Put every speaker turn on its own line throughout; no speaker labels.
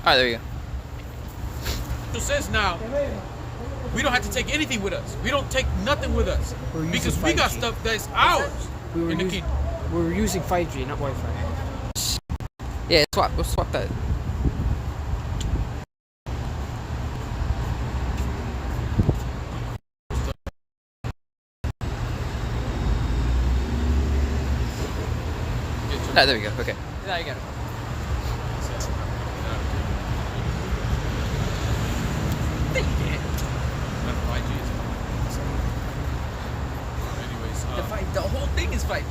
Alright, there you go.
So says now, we don't have to take anything with us. We don't take nothing with us. Because we got stuff that's ours in the kingdom.
We were using 5G, not Wi-Fi.
Yeah, we'll swap that. Ah, there we go. Okay.
There you go.
The whole thing is 5G.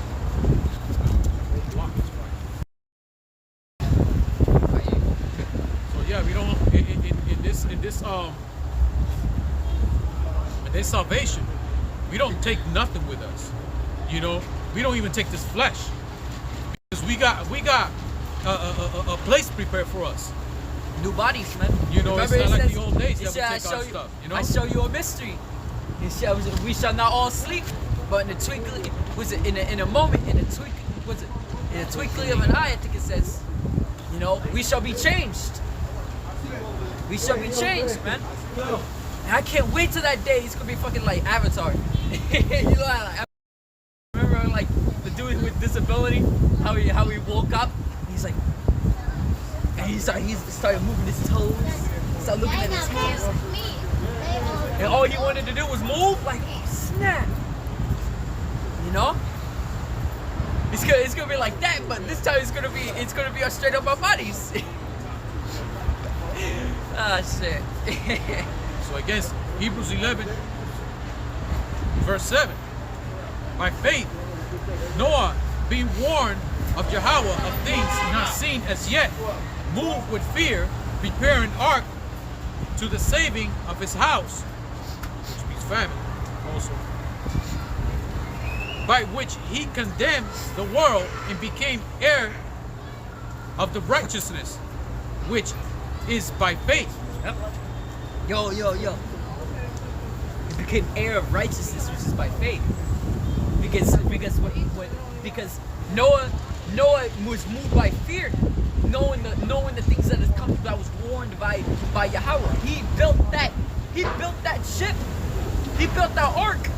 So yeah, we don't in this salvation, we don't take nothing with us. You know, we don't even take this flesh because we got a place prepared for us.
New bodies, man.
You know,
remember
it's not like
says,
the old days that we
I
take our stuff. You know,
I show you a mystery. We shall not all sleep, but in a twinkling, in a moment, in a twinkling of an eye, I think it says, you know, we shall be changed. We shall be changed, man. And I can't wait till that day. It's gonna be fucking like Avatar. You know, I remember like the dude with disability, how he woke up. He's like, and he started moving his toes. Started looking at his hands. And all he wanted to do was move. Like, oh, snap. You know? It's gonna be like that, but this time it's gonna be us straight up our bodies. Ah, shit.
so against Hebrews 11, verse 7, by faith, Noah, being warned of Yahweh of things not seen as yet, moved with fear, preparing ark to the saving of his house, which means family also, by which he condemned the world and became heir of the righteousness, which is by faith.
Yep. Yo. He became heir of righteousness, which is by faith. Because Noah was moved by fear, knowing the things that has come, that was warned by Yahweh. He built that ship. He built that ark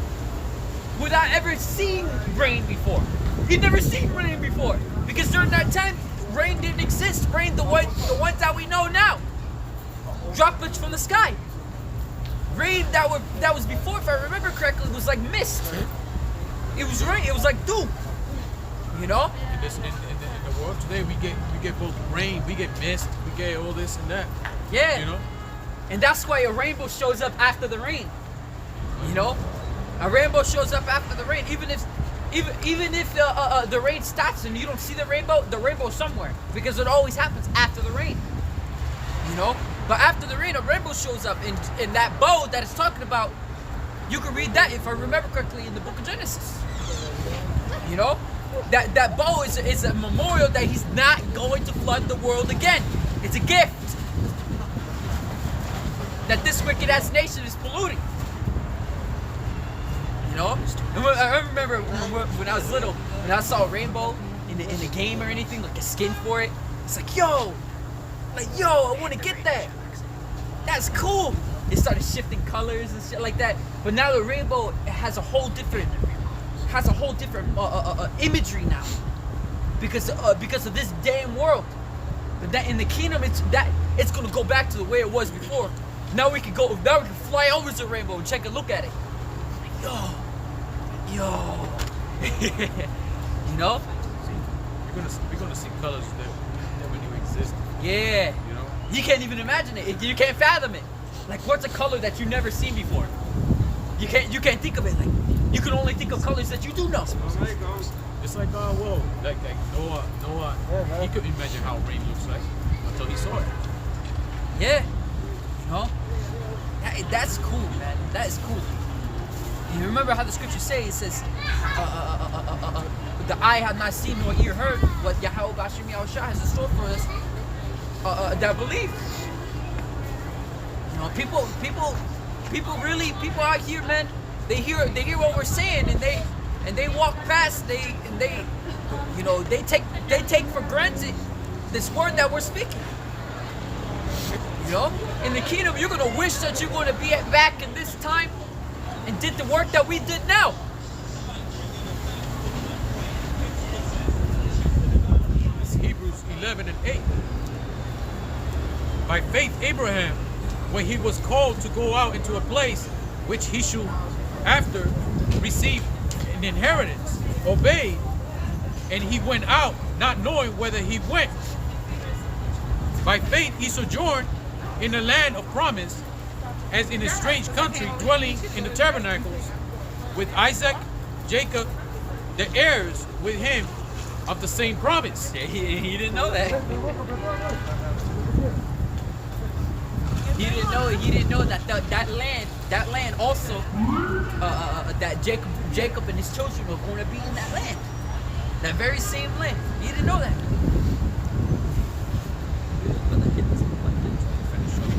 without ever seeing rain before. He'd never seen rain before, because during that time, rain didn't exist. Rain, the ones that we know now, droplets from the sky. Rain that was before, if I remember correctly, was like mist. It was rain. It was like dew. You know.
In the world today, we get both rain, we get mist, we get all this and that.
Yeah.
You know.
And that's why a rainbow shows up after the rain. You know, a rainbow shows up after the rain, even if the rain stops and you don't see the rainbow's somewhere, because it always happens after the rain. You know, but after the rain, a rainbow shows up, in that bow that it's talking about. You can read that, if I remember correctly, in the book of Genesis. You know, that bow is a memorial that he's not going to flood the world again. It's a gift that this wicked ass nation is polluting. You know, I remember when I was little, when I saw a rainbow in a game or anything, like a skin for it, it's like, yo, I want to get that. That's cool. It started shifting colors and shit like that. But now the rainbow has a whole different imagery now, because of this damn world. But that in the kingdom, it's gonna go back to the way it was before. Now we can fly over the rainbow and check a look at it. Yo. You know?
We're gonna see colors that never knew existed.
Yeah.
You know?
You can't even imagine it. You can't fathom it. Like, what's a color that you've never seen before? You can't think of it. Like, you can only think of colors that you do know.
It's like whoa, like Noah, he couldn't imagine how rain looks like until he saw it.
Yeah. You know? That's cool, man. That is cool. You remember how the scriptures say, it says, the eye have not seen nor ear heard what Yahawashi has in store for us that believe. You know, people out here, man, they hear what we're saying, and they walk past, they take for granted this word that we're speaking. You know, in the kingdom, you're gonna wish that you're gonna be back in this time and did the work that we did now.
It's Hebrews 11 and 8. By faith, Abraham, when he was called to go out into a place which he should after receive an inheritance, obeyed, and he went out, not knowing whither he went. By faith, he sojourned in the land of promise, as in a strange country, dwelling in the tabernacles with Isaac, Jacob, the heirs with him of the same promise.
Yeah, he didn't know that. He didn't know that that land also that Jacob and his children were going to be in that land, that very same land. He didn't know that.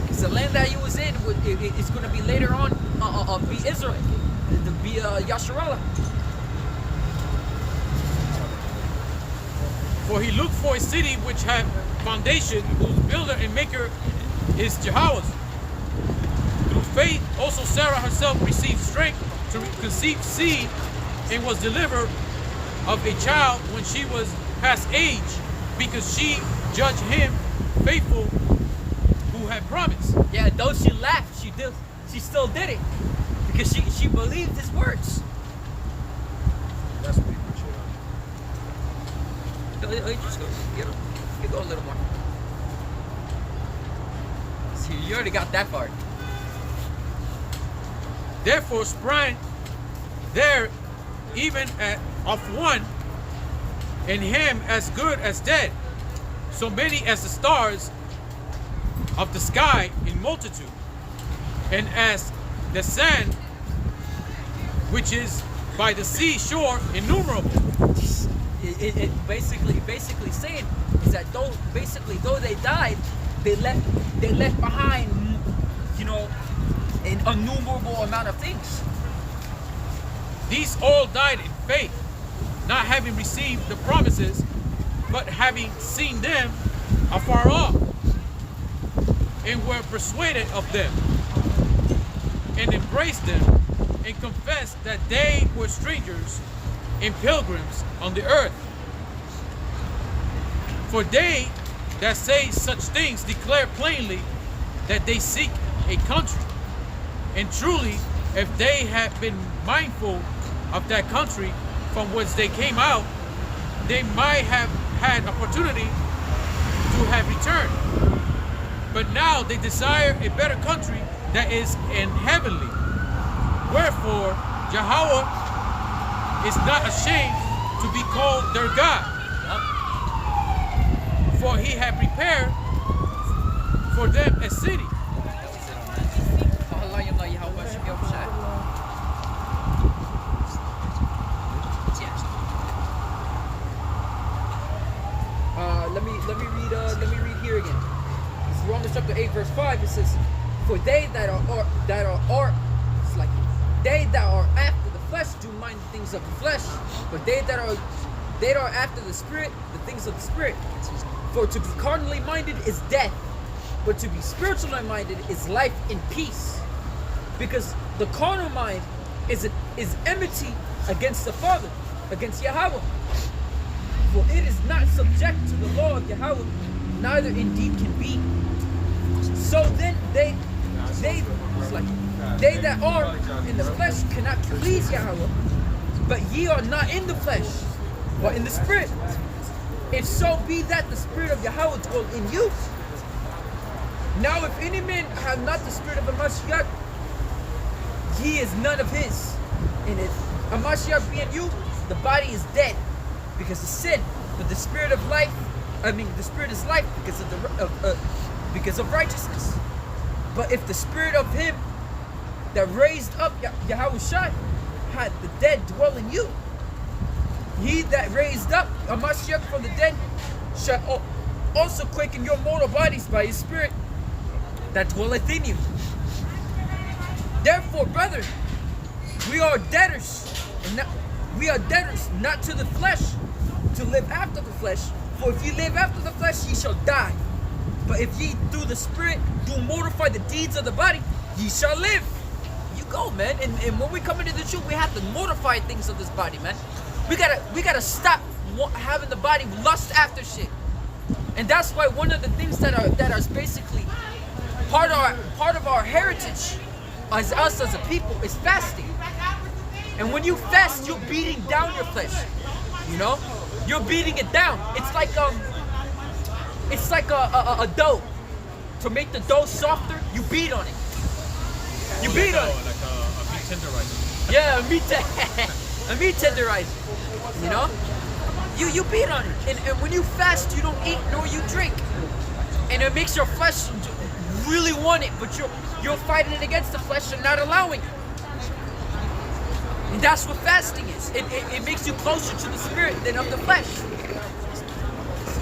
Because the land that he was in, it's going to be later on be Israel, to be Yasharallah.
For he looked for a city which had foundation, whose builder and maker is Yahawashi. Through faith also Sarah herself received strength to conceive seed, and was delivered of a child when she was past age, because she judged him faithful who had promised.
Yeah, though she laughed, she still did it, because she believed his words.
That's what he appreciate.
Just go a little more. See, you already got that part.
Therefore sprang there even of one, and him as good as dead, so many as the stars of the sky in multitude, and as the sand which is by the sea shore innumerable.
It basically saying is that though they died, they left behind, you know, an innumerable amount of things.
These all died in faith, not having received the promises, but having seen them afar off, and were persuaded of them, and embraced them, and confessed that they were strangers and pilgrims on the earth. For they that say such things declare plainly that they seek a country. And truly, if they had been mindful of that country from whence they came out, they might have had opportunity to have returned. But now they desire a better country that is in heavenly. Wherefore, Yahweh is not ashamed to be called their God. For he had prepared for them a city.
Let me read here again. It's Romans chapter 8, verse 5. It says, "For they that are it's like they that are after the flesh do mind the things of the flesh, but they that are after the spirit, the things of the spirit. For to be carnally minded is death, but to be spiritually minded is life and peace. Because the carnal mind is enmity against the Father, against Yahweh. For it is not subject to the law of Yahweh, neither indeed can be. So then they that are in the flesh cannot please Yahweh. But ye are not in the flesh, but in the spirit. If so be that the spirit of Yahweh dwell in you. Now if any man have not the spirit of Hamashiach, he is none of his. And if Hamashiach be in you, the body is dead because of sin, but the spirit of life, the spirit is life because of righteousness. But if the spirit of him that raised up Yahawashi had the dead dwell in you, he that raised up Hamashiach from the dead shall also quicken your mortal bodies by his spirit that dwelleth in you. Therefore, brethren, we are debtors not to the flesh, to live after the flesh. For if you live after the flesh, ye shall die. But if ye through the Spirit do mortify the deeds of the body, ye shall live. You go, man. And when we come into the truth, we have to mortify things of this body, man. We gotta stop having the body lust after shit. And that's why one of the things that are basically part of our heritage as us as a people is fasting. And when you fast, you're beating down your flesh. You know, you're beating it down. It's like a dough. To make the dough softer, you beat on it. You beat on it.
Like a meat tenderizer.
Yeah, a meat tenderizer. You know, you beat on it. And when you fast, you don't eat nor you drink, and it makes your flesh really want it, but you're fighting it against the flesh and not allowing it. And that's what fasting is. It makes you closer to the Spirit than of the flesh.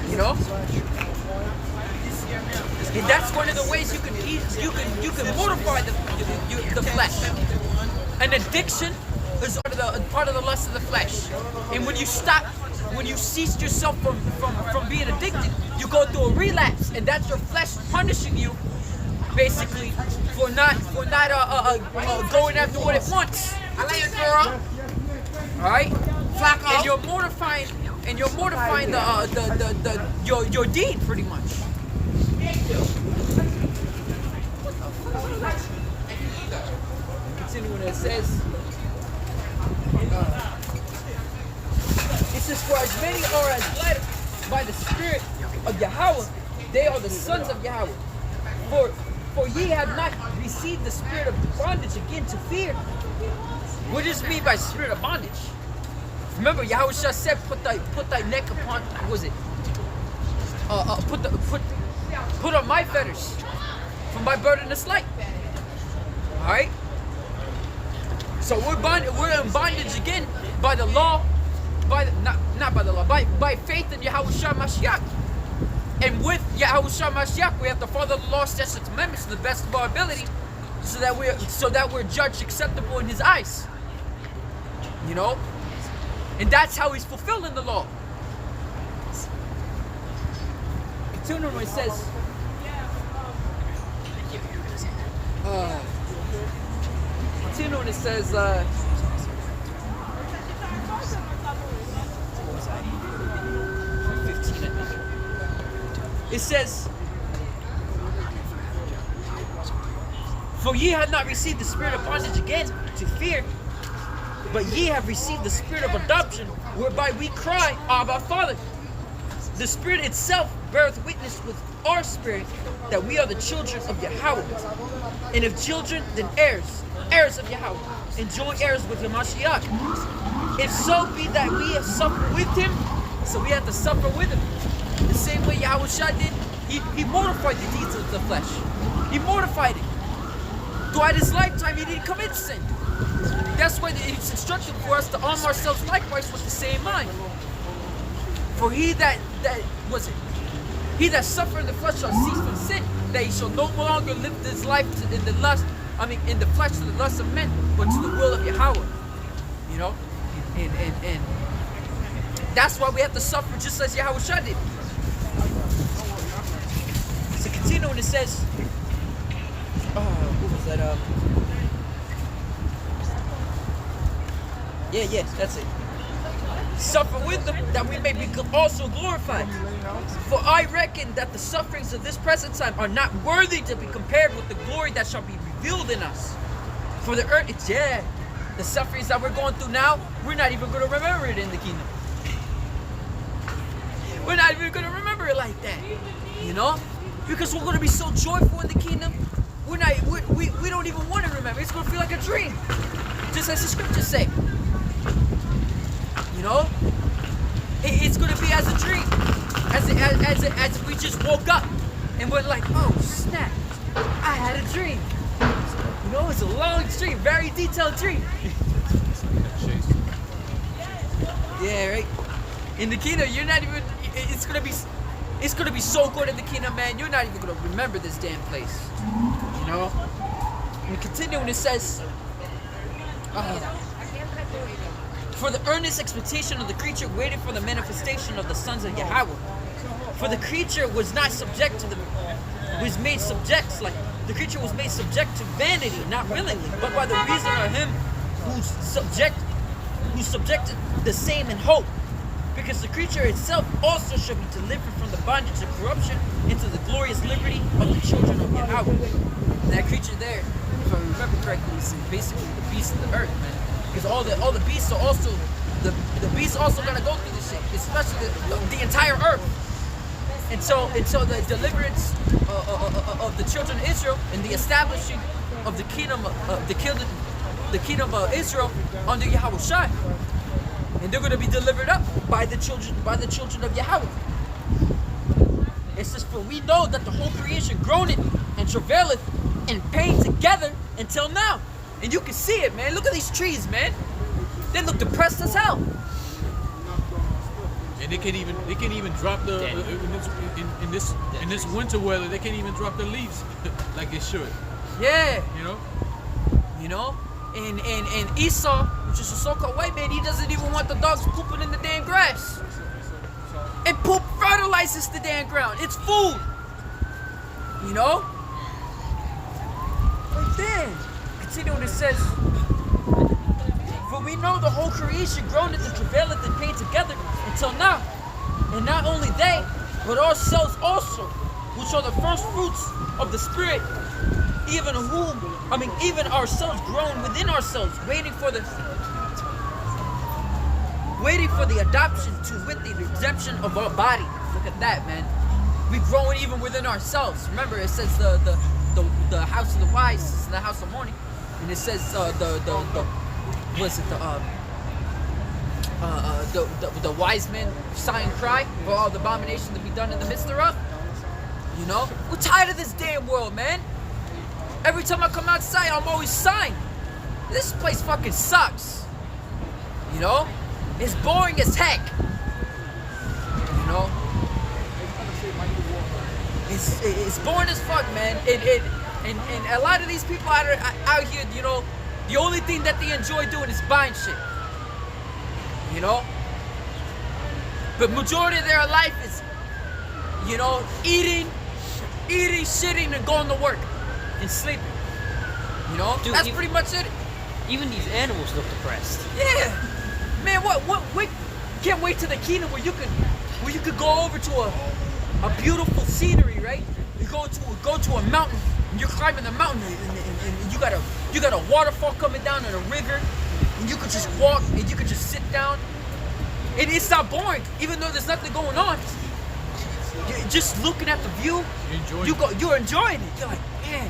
You know? And that's one of the ways you can eat. You can mortify the flesh. An addiction is part of the lust of the flesh. And when you cease yourself from being addicted, you go through a relapse, and that's your flesh punishing you, basically, for not going after what it wants.
I like it, girl.
All right,
Flacco.
and you're mortifying your deed pretty much. Continuing, it says, for as many are as led by the Spirit of Yahweh, they are the sons of Yahweh. For ye have not received the spirit of bondage again to fear. What does it mean by spirit of bondage? Remember, Yahawashi said, put thy neck upon, what was it? Put on my fetters, for my burden is light. All right. So we're in bondage again by the law, not by the law, by faith in Yahawashi Mashiach. And with Yahawashi Mashiach, we have to follow the law, statutes, and commandments to the best of our ability, so that we're judged acceptable in His eyes. You know, and that's how He's fulfilling the law. Continuing, it says, continuing, it says, it says, for ye have not received the spirit of bondage again to fear, but ye have received the spirit of adoption, whereby we cry, Abba, Father. The Spirit itself beareth witness with our spirit that we are the children of Yahweh. And if children, then heirs, heirs of Yahweh, and joint heirs with Hamashiach. If so be that we have suffered with Him, so we have to suffer with Him. The same way Yahawashi did, he mortified the deeds of the flesh. He mortified it. Throughout His lifetime, He didn't commit sin. That's why it's instructed for us to arm ourselves likewise with the same mind. For he that suffered in the flesh shall cease from sin, that he shall no longer live this life in the flesh to the lust of men, but to the will of Yahweh. You know? And that's why we have to suffer just as Yahawashi did. So continuing, it says, what was that? Yeah, that's it. Suffer with them, that we may be also glorified. For I reckon that the sufferings of this present time are not worthy to be compared with the glory that shall be revealed in us. For the earth, the sufferings that we're going through now, we're not even going to remember it in the kingdom. We're not even going to remember it like that, you know, because we're going to be so joyful in the kingdom. We don't even want to remember. It's going to feel like a dream, just as the scriptures say. You know, it's going to be as a dream, as if we just woke up and we're like, oh snap, I had a dream. You know, it's a long dream, very detailed dream. Yeah, right. In the kingdom, you're not even. It's gonna be so good in the kingdom, man. You're not even gonna remember this damn place. You know. And continuing, it says. For the earnest expectation of the creature waited for the manifestation of the sons of Yahweh. For the creature was not subject to the, was made subject, like the creature was made subject to vanity, not willingly, but by the reason of him who subjected the same in hope. Because the creature itself also shall be delivered from the bondage of corruption into the glorious liberty of the children of Yahweh. And that creature there, if I remember correctly, is basically the beast of the earth, man. Because all the beasts are also the beasts also gonna go through this shit, especially the entire earth. And so the deliverance of the children of Israel and the establishing of the kingdom of Israel under Yahawashi. And they're going to be delivered up by the children of Yahweh. It says, for we know that the whole creation groaneth and travaileth in pain together until now. And you can see it, man. Look at these trees, man. They look depressed as hell.
And they can't even drop the in this winter weather. They can't even drop their leaves like they should.
Yeah.
You know.
And Esau, which is a so-called white man, he doesn't even want the dogs pooping in the damn grass. And poop fertilizes the damn ground. It's food. You know? But then, continue when it says, for we know the whole creation groaneth and travaileth in pain together until now. And not only they, but ourselves also, which are the first fruits of the Spirit, even ourselves grown within ourselves, waiting for the adoption to wit the redemption of our body. Look at that, man. We growing even within ourselves. Remember, it says the house of the wise is the house of mourning, and it says the wise men sigh and cry for all the abominations to be done in the midst thereof. You know, we're tired of this damn world, man. Every time I come outside, I'm always sighing. This place fucking sucks. You know? It's boring as heck. You know? It's boring as fuck, man. And a lot of these people out here, you know, the only thing that they enjoy doing is buying shit. You know? But majority of their life is, you know, eating, shitting, and going to work. And sleeping. You know?
Dude,
that's pretty much it.
Even these animals look depressed.
Yeah. Man, wait, can't wait to the kingdom where you could go over to a beautiful scenery, right? You go to a mountain and you're climbing the mountain and you got a waterfall coming down and a river, and you could just walk and you could just sit down. And it's not boring, even though there's nothing going on. You're just looking at the view. You're enjoying it. You're like, man.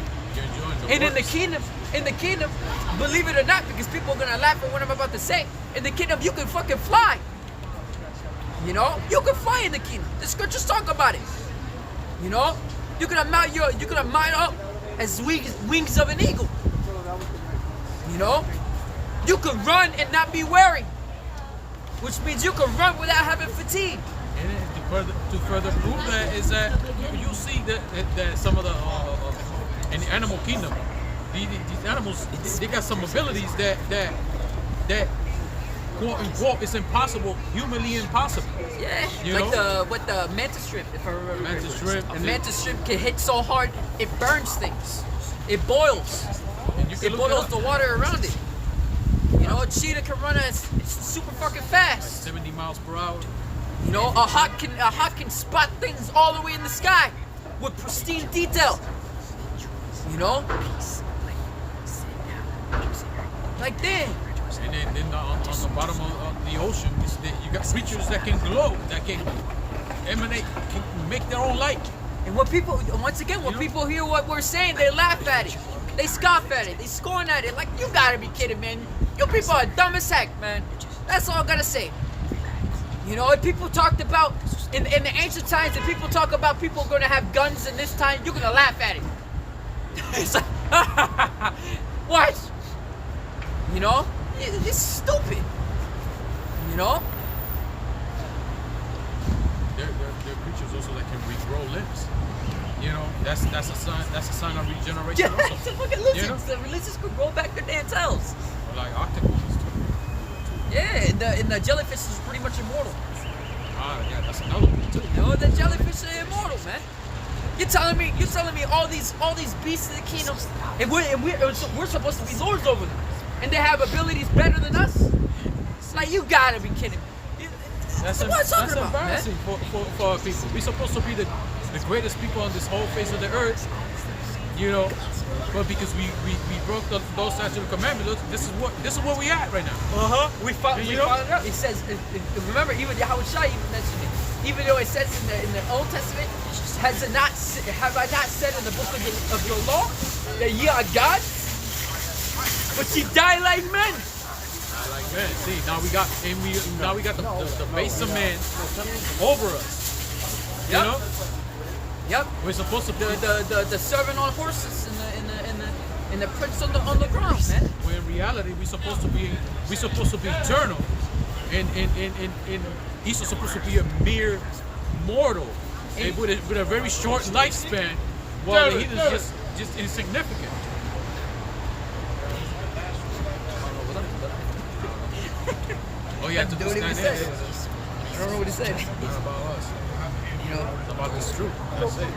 And in the kingdom, believe it or not, because people are gonna laugh at what I'm about to say, in the kingdom you can fucking fly. You know? You can fly in the kingdom. The scriptures talk about it. You know? You're gonna mount up as wings of an eagle. You know? You can run and not be weary. Which means you can run without having fatigue.
And to further prove that is that you see that some of the in the animal kingdom, these animals, they got some abilities that quote unquote is impossible, humanly impossible.
Yeah,
you
like
know?
the mantis shrimp, if I remember.
Mantis shrimp.
The mantis shrimp can hit so hard it burns things. It boils. It boils the water around it. You know, a cheetah can run it's super fucking fast.
70 miles per hour.
You know, a hawk can spot things all the way in the sky with pristine detail. You know? Like that.
And then on the bottom of the ocean, you got creatures that can glow, that can emanate, can make their own light.
And when people hear what we're saying, they laugh at it. They scoff at it. They scorn at it. Like, you gotta be kidding, man. You people are dumb as heck, man. That's all I gotta say. You know, if people talked about, in the ancient times, if people talk about people gonna have guns in this time, you're gonna laugh at it. It's like, what? You know? It's stupid. You know?
There are creatures also that can regrow limbs. You know, that's a sign of regeneration.
Yeah,
also.
look at lizards.
You know?
The lizards could grow back their damn tails.
Like octopuses.
Yeah, and the jellyfish is pretty much immortal.
Yeah, that's another one too.
You know, the jellyfish are immortal, man. You're telling me all these beasts of the kingdom, and we're supposed to be lords over them, and they have abilities better than us? Like, you gotta be kidding me.
That's embarrassing for our people. We're supposed to be the greatest people on this whole face of the earth, you know. But because we broke those statutes of commandments, this is where we at right now.
We followed it up. It says, remember, even Yahawashi even mentioned it. Even though it says in the Old Testament, have I not said in the book of your law that ye are God? But ye die like men.
Like men. See, now we got the base of man over us. You know?
Yep.
We're supposed to be
the servant on horses and the prince on the ground, man.
When in reality we're supposed to be eternal, and he's supposed to be a mere mortal, and with a very short lifespan, while he is just insignificant. Oh yeah, to
do what he said. I don't know what he said.
It's not about us.
You know,
It's about this truth. That's it.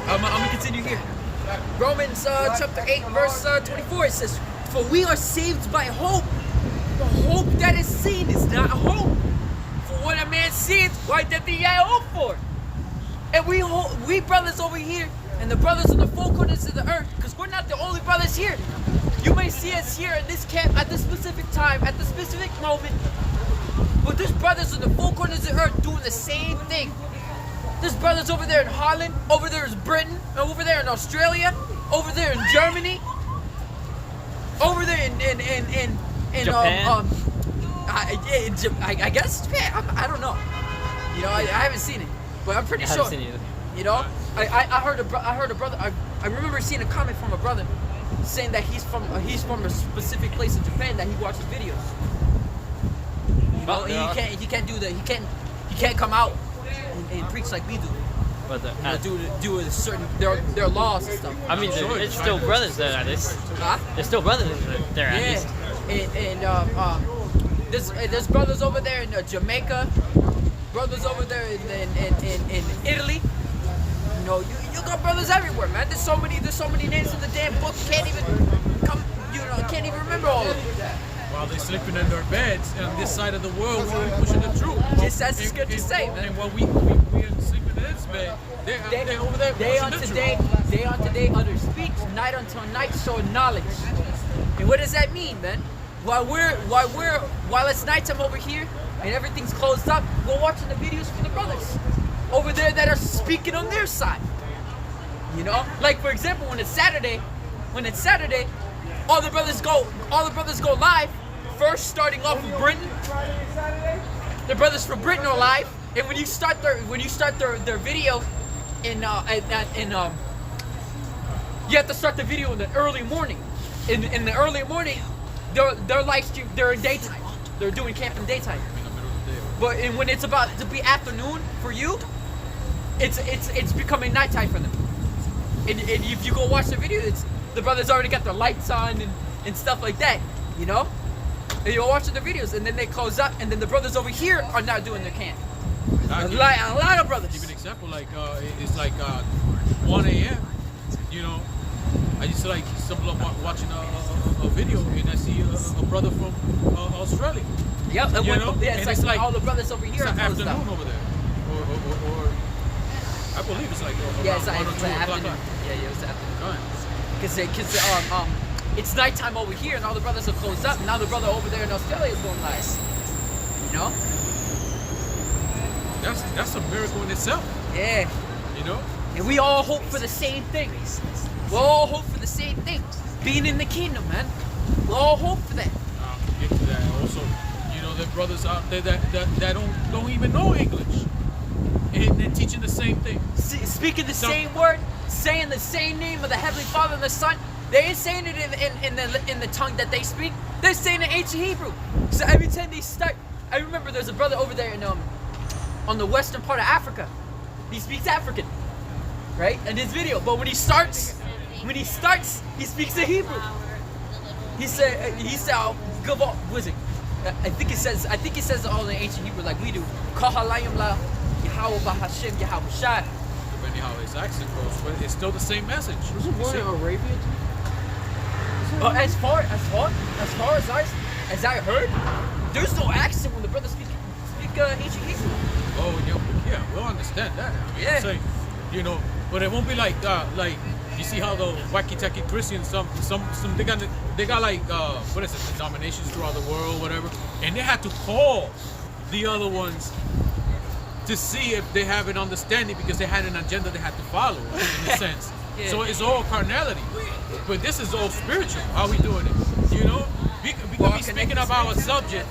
I'm gonna continue here. Romans chapter 8, verse 24. It says, "For we are saved by hope. The hope that is seen is not hope. For what a man seeth, why doth he yet hope for?" And we brothers over here, and the brothers in the four corners of the earth, because we're not the only brothers here. You may see us here in this camp at this specific time, at this specific moment. But there's brothers in the four corners of the earth doing the same thing. There's brothers over there in Holland, over there in Britain, over there in Australia, over there in Germany, over there in
Japan.
I guess Japan. I don't know. You know, I haven't seen it, but I'm pretty
I
sure.
haven't seen it either.
You know, I heard a brother. I remember seeing a comment from a brother saying that he's from a specific place in Japan that he watches videos. You know, he can't come out and preach like we do.
But
Do a certain their laws and stuff.
I mean, it's still brothers there at least.
Huh?
There's still brothers there at least.
Yeah, and there's brothers over there in Jamaica, brothers over there in Italy. You know, you got brothers everywhere, man. There's so many names in the damn book. Can't even remember all of them.
While they're sleeping in their beds, and on this side of the world, we're pushing the truth.
Just as it's good to say, man.
And while we are sleeping in this bed, they're over there
Day
pushing
on
the
today,
truth.
day on today, utter speech. Night until night, show knowledge. And what does that mean, man? While it's nighttime over here and everything's closed up, we're watching the videos from the brothers over there that are speaking on their side. You know, like for example, when it's Saturday, all the brothers go live. First, starting off with Britain, the brothers from Britain are live, and when you start their video, you have to start the video in the early morning. In the early morning, they're live stream. They're in daytime. They're doing camp in daytime. But when it's about to be afternoon for you, it's becoming nighttime for them. And if you go watch the video, the brothers already got their lights on and stuff like that, you know? And you're watching the videos, and then they close up, and then the brothers over here are not doing their camp. A lot of brothers.
Give an example, like it's like 1 a.m. You know, I used to like watching a video, and I see a brother from Australia.
Yep, it's like all the brothers over here
It's
are
like
closed
afternoon
up.
over there, or I believe it's like around
Yeah, it's
1 or 2 o'clock.
afternoon. Yeah, it's afternoon.
Right.
Because it's nighttime over here, and all the brothers are closed up. And now the brother over there in Australia is going live. You know?
That's a miracle in itself.
Yeah.
You know.
And we all hope for the same thing. We all hope for the same thing. Being in the kingdom, man. We all hope for that.
Get to that. Also, you know, there are brothers out there that don't even know English, and they're teaching the same thing.
Speaking the same word, saying the same name of the Heavenly Father and the Son. They ain't saying it in the tongue that they speak. They're saying it in ancient Hebrew. So every time they start, I remember there's a brother over there on the western part of Africa. He speaks African, right? In his video, but when he starts, he speaks in Hebrew. He said, "Good, was it? I think it says it all in ancient Hebrew like we do. Kahalayim la Yahweh Bahashem Yahawashi.
Depending how his accent goes, but it's still the same message.
Was it born in Arabia?
As far as I heard, there's no accent when the brothers speak ancient Hebrew.
Oh, yeah, we'll understand that. I mean,
Yeah.
say, you know, but it won't be like you see how the wacky tacky Christians some they got like what is it, denominations throughout the world, whatever, and they had to call the other ones to see if they have an understanding because they had an agenda they had to follow in a sense.
Yeah.
So it's all carnality, but this is all spiritual. How we doing it? You know, we could be speaking about a subject.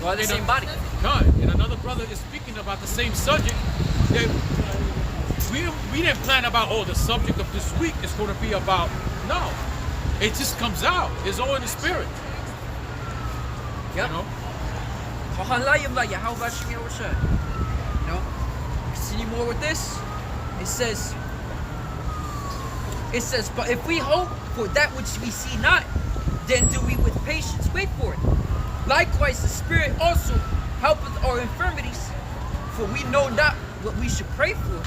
Well, the
in
same
a-
body.
God, and another brother is speaking about the same subject that we didn't plan about, the subject of this week is going to be about. No, it just comes out. It's all in the spirit.
Yep.
You know?
Kahalayim la Yahweh Bahashem Yahawashi. You know? Continue more with this. It says, but if we hope for that which we see not, then do we with patience wait for it. Likewise, the Spirit also helpeth our infirmities, for we know not what we should pray for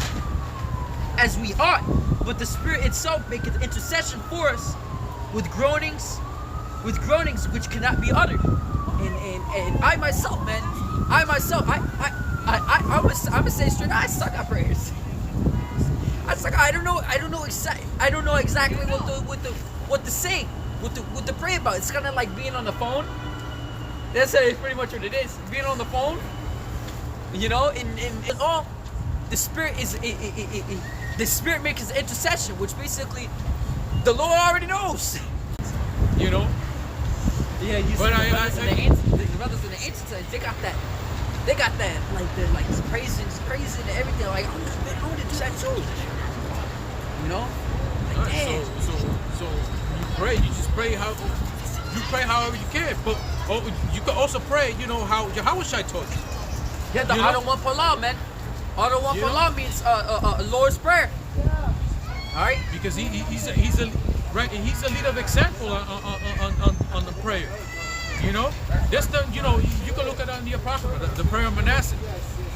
as we ought, but the Spirit itself maketh intercession for us with groanings which cannot be uttered. And I myself, man, I'm gonna say straight, I suck at prayers. I don't know exactly what to say, what to pray about. It's kind of like being on the phone. That's pretty much what it is. Being on the phone, you know, and all the Spirit is the Spirit makes his intercession, which basically the Lord already knows.
You know?
Yeah, you see
But
the brothers in the ancient times, they got that like praising and everything. Like I'm gonna do that too. You know? Like, damn.
So you pray. You just pray however you can. But you can also pray. You know how Yahawashi taught you.
Yeah, the
You know?
Adon One Palah, man. Adon One
You know?
Palah means Lord's Prayer. All right.
Because he's a right, and he's a leader of example on the prayer. You know, that's you can look at it on the Apocrypha, the prayer of Manasseh.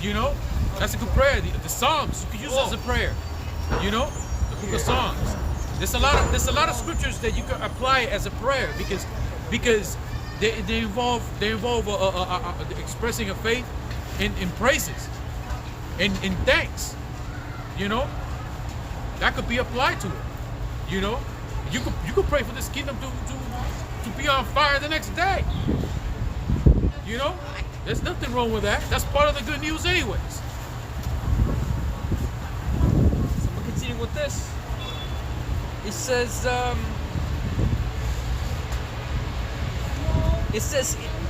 You know, that's a good prayer. The Psalms you can use as a prayer. You know, the book of Psalms. There's a lot of scriptures that you can apply as a prayer because they involve expressing a faith in praises, in thanks. You know, that could be applied to it. You know, you could pray for this kingdom to be on fire the next day. You know, there's nothing wrong with that. That's part of the good news, anyways.
So we'll continue with this. It says,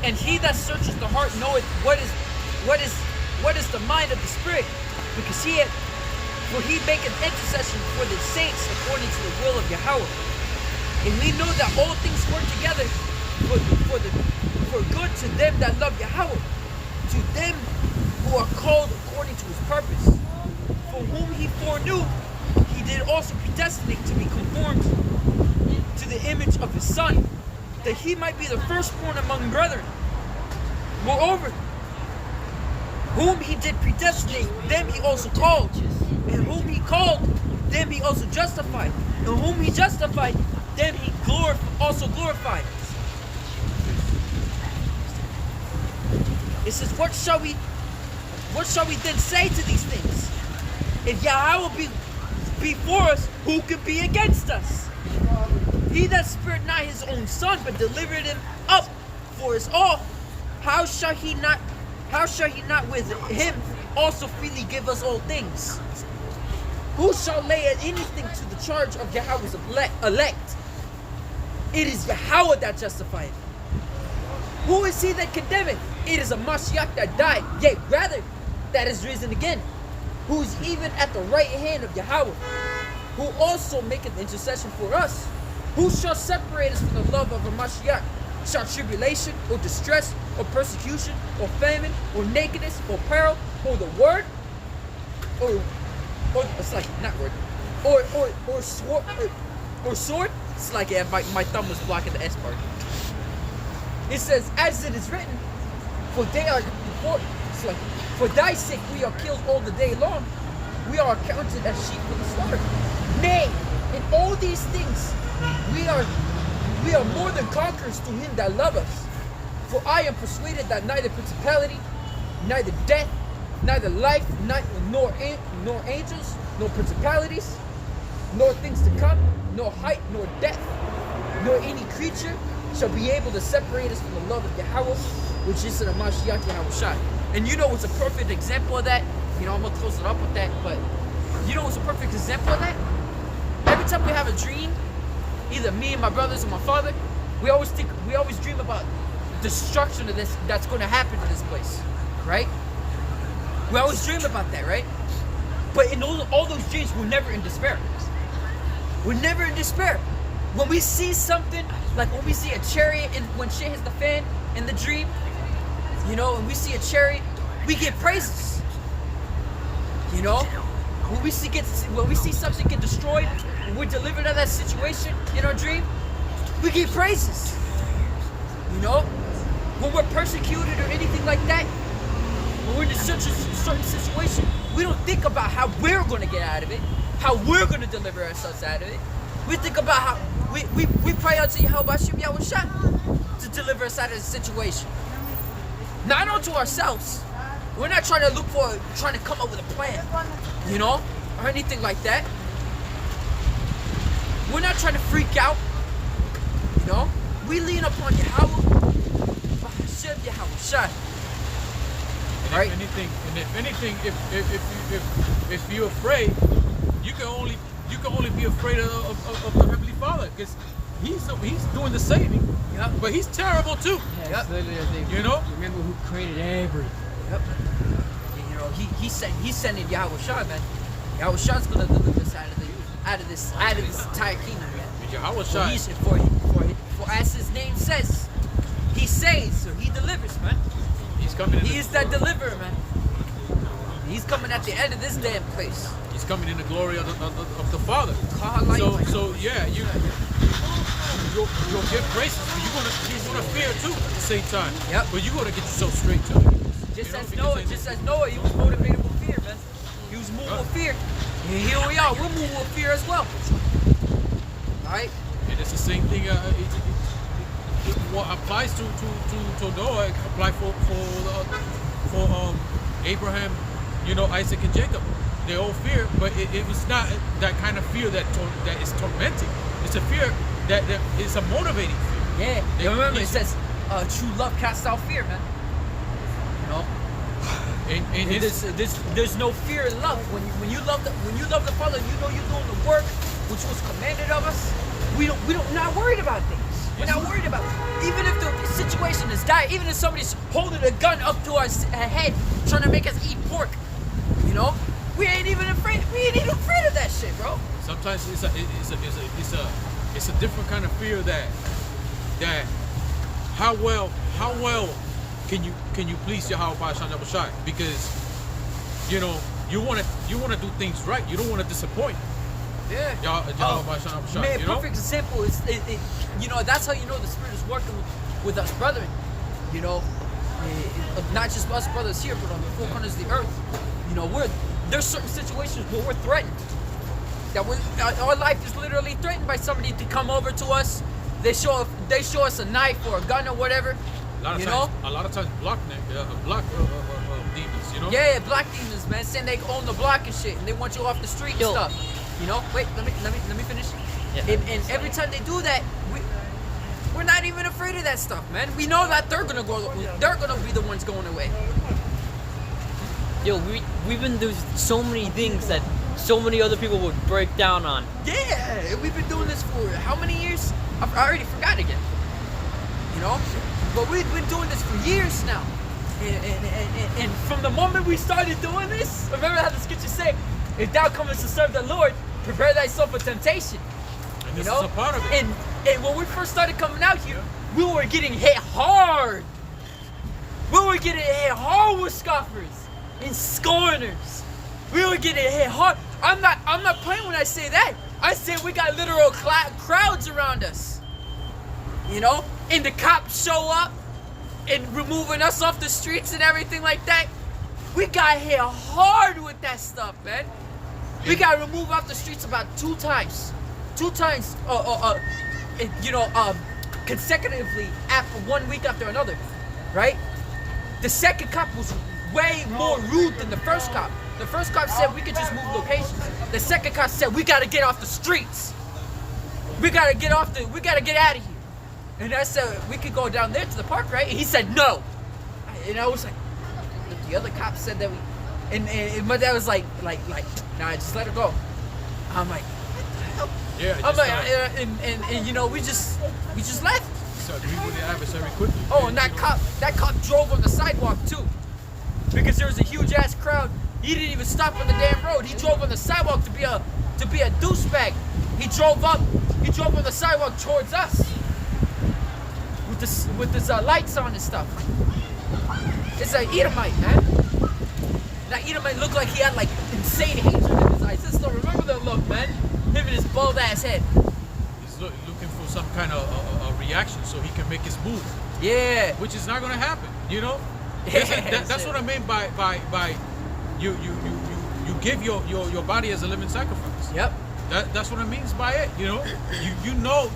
and he that searches the heart knoweth what is the mind of the Spirit, because for he maketh intercession for the saints according to the will of Yahweh. And we know that all things work together for good to them that love Yahweh, to them who are called according to his purpose. For whom he foreknew, he did also predestinate to be conformed to the image of his Son, that he might be the firstborn among brethren. Moreover, whom he did predestinate, them he also called. And whom he called, them he also justified. And whom he justified, them he also glorified. It says, what shall we then say to these things? If Yahweh be for us, who can be against us? He that spared not his own Son, but delivered him up for us all, how shall he not with him also freely give us all things? Who shall lay anything to the charge of Yahweh's elect? It is Yahweh that justifieth. Who is he that condemneth? It is a Mashiach that died, yea, rather, that is risen again, who is even at the right hand of Yahweh, who also maketh intercession for us. Who shall separate us from the love of a Mashiach? Shall tribulation, or distress, or persecution, or famine, or nakedness, or peril, or the word, or it's like not word, or sword? It's like my thumb was blocking the S part. It says, as it is written, For they are it's like, for thy sake we are killed all the day long. We are counted as sheep for the slaughter. Nay, in all these things we are more than conquerors through him that love us. For I am persuaded that neither principality, neither death, neither life, nor angels, nor principalities, nor things to come, nor height, nor depth, nor any creature shall be able to separate us from the love of Yahweh, which is in the Mashiach Yahawashi. And you know what's a perfect example of that? You know, I'm gonna close it up with that, but you know what's a perfect example of that? Every time we have a dream, either me and my brothers or my father, we always dream about destruction of this that's gonna happen to this place, right? We always dream about that, right? But in all those dreams, we're never in despair. We're never in despair. When we see something, like when we see a chariot and when shit hits the fan in the dream, you know, and we see a chariot, we give praises. You know? When we see something get destroyed, when we're delivered out of that situation in our dream, we give praises. You know? When we're persecuted or anything like that, when we're in such a certain situation, we don't think about how we're going to get out of it, how we're going to deliver ourselves out of it. We think about how we pray out to Yahawashi to deliver us out of the situation. Not onto ourselves. We're not trying to come up with a plan, you know, or anything like that. We're not trying to freak out, you know. We lean upon Yahweh, Yahawashi.
Right. If anything, if you're afraid, you can only be afraid of the Heavenly Father, because he's doing the saving.
Yep.
But he's terrible too.
Yeah, yep.
You know.
Remember who created everything.
Yep. You know, he's sending Yahawashi, man. Yahawashi's gonna deliver us out of this entire kingdom, man.
Yahawashi.
For as his name says, he saves or he delivers, man.
He's coming.
He is that deliverer, man. He's coming at the end of this damn place.
He's coming in the glory of the Father. So yeah, you'll get praises, but you're gonna fear too at the same time.
Yep.
But you gotta get yourself straight to it.
Just as Noah, he was motivated with fear, man. He was moved with fear. And here we are, we're moved with fear as well. Alright?
And it's the same thing. What applies to Noah apply for Abraham, you know, Isaac and Jacob. They all fear, but it was not that kind of fear that is tormenting. It's a fear that is a motivating fear.
Yeah. You remember it says, true love casts out fear, man. You know. There's no fear in love. When you love the Father, you know you're doing the work which was commanded of us. We're not worried about things. We're not worried about it. Even if the situation is dire, even if somebody's holding a gun up to our head trying to make us eat pork, you know, we ain't even afraid. We ain't even afraid of that shit, bro.
Sometimes it's a different kind of fear that how well can you please Yahawashi, because you know you want to do things right. You don't want to disappoint.
Yeah.
Yahawashi,
man,
you know?
perfect example is you know, that's how you know the Spirit is working with us brethren. You know, not just us brothers here, but on the four corners of the earth. You know, there's certain situations where we're threatened. That our life is literally threatened by somebody to come over to us. They show us a knife or a gun or whatever. A lot of times block demons, you know? Yeah, block demons, man, saying they own the block and shit, and they want you off the street and stuff. You know? Wait, let me finish. Yeah. And every time they do that, we're not even afraid of that stuff, man. We know that they're gonna be the ones going away.
Yo, we've been doing so many things that so many other people would break down on.
Yeah, we've been doing this for how many years? I already forgot again. You know? But we've been doing this for years now. And from the moment we started doing this, remember how the scripture say, if thou comest to serve the Lord, prepare thyself for temptation.
And this is a part of it.
And when we first started coming out here, we were getting hit hard. We were getting hit hard with scoffers and scorners. We were getting hit hard. I'm not playing when I say that. I say we got literal crowds around us. You know? And the cops show up and removing us off the streets and everything like that. We got hit hard with that stuff, man. We got removed off the streets about 2 times. 2 times, consecutively after 1 week after another, right? The second cop was way more rude than the first cop. The first cop said we could just move locations. The second cop said we gotta get off the streets. We gotta get out of here. And I said we could go down there to the park, right? And he said no. And I was like, the other cop said that we, and my dad was like, nah, just let her go. I'm like, what the hell?
Yeah.
I'm like, and you know, we just left.
So we were the adversary quickly.
Oh, and that cop drove on the sidewalk too, because there was a huge ass crowd. He didn't even stop on the damn road. He drove on the sidewalk to be a douchebag. He drove on the sidewalk towards us with his lights on and stuff. It's an Edomite, man. That Edomite looked like he had like insane hatred in his eyes. I still remember that look, man. Him and his bald ass head.
He's looking for some kind of a reaction so he can make his move.
Yeah.
Which is not gonna happen, you know.
Yeah,
That's what I mean by you give your body as a living sacrifice.
Yep.
That's what it means by it. You know, you know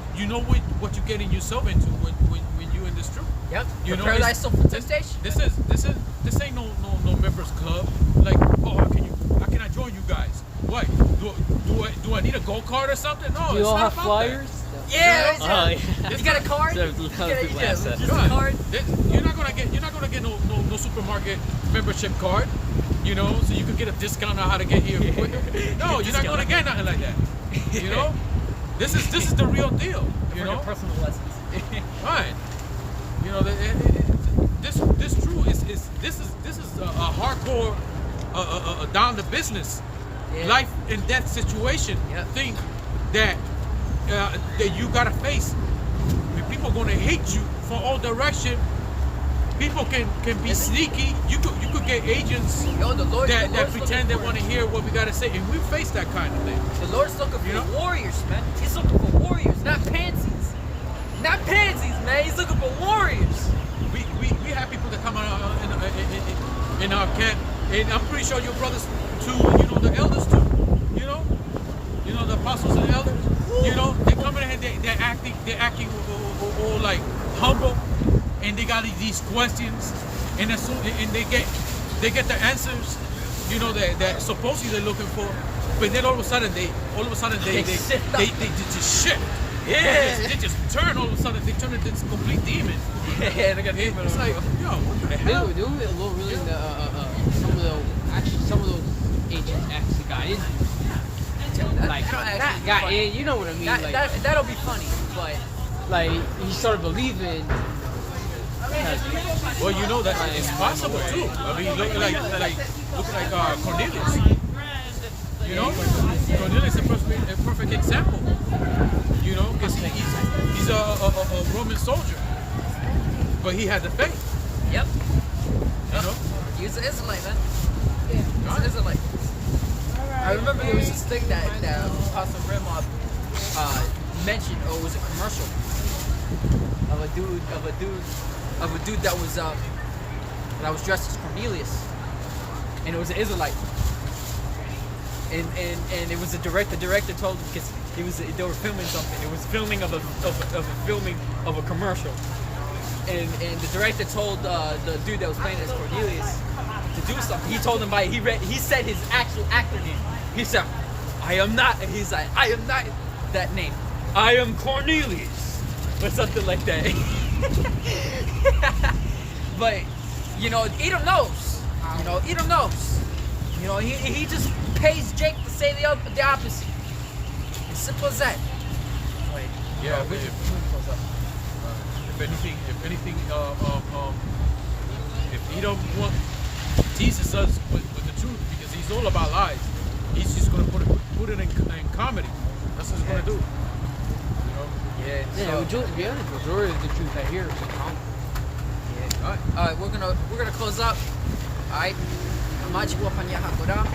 what you're getting yourself into when you're in this truth.
Yep.
You know,
paradise for temptation.
This ain't no members club. Like, oh, how can I join you guys? What? Do I need a gold card or something? No,
Do you
it's
all
not
have
about
flyers?
Yeah.
Yeah.
You got a card?
There's
You
a lot
got
of people ask that.
just a card?
You're not gonna get no supermarket membership card, you know, so you can get a discount on how to get here quicker. No, you're not gonna get nothing like that. You know, this is the real deal. You know,
personal lessons.
right? You know, this true is a hardcore down to business, life and death situation thing that you gotta face. People gonna hate you from all direction. People can be sneaky. You could get agents that pretend they want to hear what we gotta say, and we face that kind of thing.
The Lord's looking for warriors, man. He's looking for warriors, not pansies. Not pansies, man. He's looking for warriors.
We have people that come out in our camp, and I'm pretty sure your brothers too. You know, the elders too. You know the apostles and the elders. You know, they come in and they're acting all like humble, and they got these questions, and they get the answers, you know, that supposedly they're looking for, but then all of a sudden they just shift. Yeah, they just turn all of a sudden. They turn into this complete demon.
Yeah, they got demon.
It's like, yo, what the hell?
They were really some of those agents actually got in. Like, got in, you know what I mean?
That'll be funny, but
like he started believing.
Well, you know that it's possible too. I mean, look like Cornelius. You know, Cornelius is a perfect example. You know, because he's a Roman soldier, but he had the faith.
Yep.
You know,
he's an Israelite, man. He's an Israelite. I remember there was this thing that Pastor Grandma mentioned, or it was a commercial of a dude that was dressed as Cornelius, and it was an Israelite, and it was a director. The director told him, because they were filming something. It was filming of a commercial, and the director told the dude that was playing as Cornelius to do something. He told him he said his actual actor name. He said, I am not, and he's like, I am not that name. I am Cornelius, or something like that. But, you know, Edom knows. You know, Edom knows. You know, he just pays Jake to say the opposite. As simple as that. Wait.
Yeah, if anything, if Edom teases us with the truth, because he's all about lies, he's just gonna put it in comedy. That's what he's gonna do. You know?
Yeah.
Yeah, to be honest, majority of the truth I hear is in comedy.
Yeah. All right, we're gonna close up. All right. Majiwa panya hakura.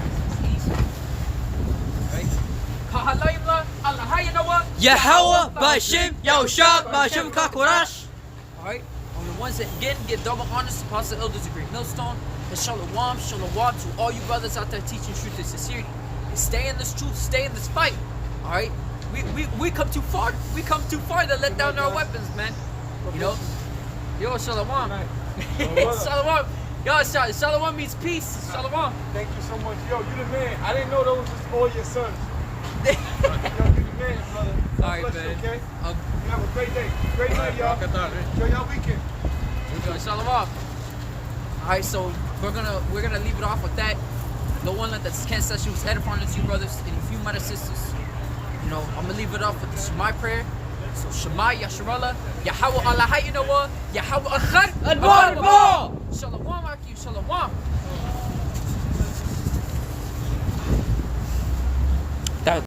Yahawa Bashim Yahushua Bashim Kakorash.
All right. ones that again get double honors, Apostle Elders of Great Millstone, and Shalom, Shalom to all you brothers out there teaching truth and sincerity. And stay in this truth, stay in this fight. Alright? We come too far. We come too far to let down our weapons, man. You know? Yo, Shalom. Shalom. Yo, Shalom means peace. Shalom.
Thank you so much. Yo, you the man. I didn't know those was all your sons. Yo, you the man, brother.
Alright,
God bless
man.
you, okay?
Um,
You have a great day. Great night, y'all. Enjoy y'all weekend.
Yo, Shalom. Alright, so we're gonna leave it off with that. No one that can't set you his head upon us, you brothers, and a few mother sisters. You know, I'm gonna leave it off with the Shema prayer. So Shema Yasharallah, Yahweh Allah Hayinawa, Yahweh Achad, Adbar Shalom, Aki, Shalom.